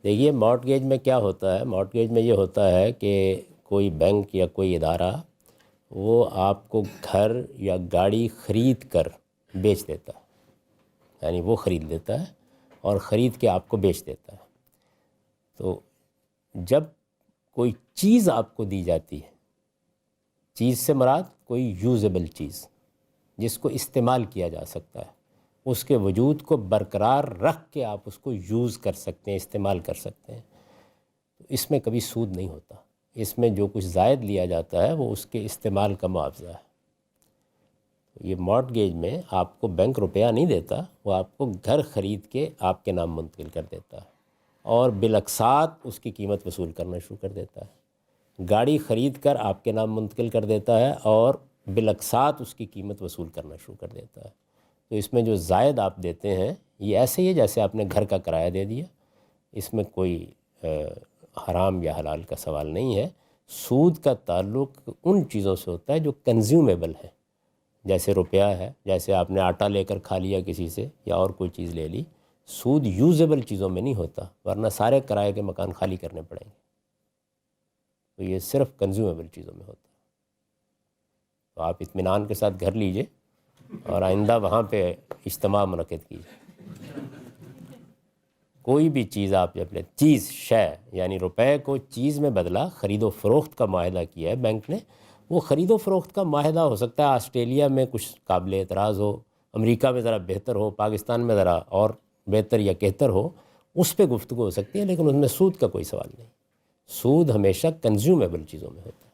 دیکھیے مارٹگیج میں کیا ہوتا ہے، مارٹگیج میں یہ ہوتا ہے کہ کوئی بینک یا کوئی ادارہ وہ آپ کو گھر یا گاڑی خرید کر بیچ دیتا ہے، یعنی وہ خرید لیتا ہے اور خرید کے آپ کو بیچ دیتا ہے۔ تو جب کوئی چیز آپ کو دی جاتی ہے، چیز سے مراد کوئی یوزیبل چیز جس کو استعمال کیا جا سکتا ہے، اس کے وجود کو برقرار رکھ کے آپ اس کو یوز کر سکتے ہیں، استعمال کر سکتے ہیں، تو اس میں کبھی سود نہیں ہوتا۔ اس میں جو کچھ زائد لیا جاتا ہے وہ اس کے استعمال کا معاوضہ ہے۔ یہ مارٹگیج میں آپ کو بینک روپیہ نہیں دیتا، وہ آپ کو گھر خرید کے آپ کے نام منتقل کر دیتا ہے اور بالاقساط اس کی قیمت وصول کرنا شروع کر دیتا ہے۔ گاڑی خرید کر آپ کے نام منتقل کر دیتا ہے اور بالاقساط اس کی قیمت وصول کرنا شروع کر دیتا ہے۔ تو اس میں جو زائد آپ دیتے ہیں یہ ایسے ہی ہے جیسے آپ نے گھر کا کرایہ دے دیا، اس میں کوئی حرام یا حلال کا سوال نہیں ہے۔ سود کا تعلق ان چیزوں سے ہوتا ہے جو کنزیومیبل ہے، جیسے روپیہ ہے، جیسے آپ نے آٹا لے کر کھا لیا کسی سے یا اور کوئی چیز لے لی۔ سود یوزیبل چیزوں میں نہیں ہوتا، ورنہ سارے کرائے کے مکان خالی کرنے پڑیں گے۔ تو یہ صرف کنزیومیبل چیزوں میں ہوتا ہے۔ تو آپ اطمینان کے ساتھ گھر لیجئے اور آئندہ وہاں پہ اجتماع منعقد کیجیے۔ کوئی بھی چیز آپ جب لیں، چیز شے یعنی روپے کو چیز میں بدلا، خرید و فروخت کا معاہدہ کیا ہے بینک نے، وہ خرید و فروخت کا معاہدہ ہو سکتا ہے آسٹریلیا میں کچھ قابل اعتراض ہو، امریکہ میں ذرا بہتر ہو، پاکستان میں ذرا اور بہتر یا کہتر ہو، اس پہ گفتگو ہو سکتی ہے، لیکن اس میں سود کا کوئی سوال نہیں۔ سود ہمیشہ کنزیومیبل چیزوں میں ہوتا ہے۔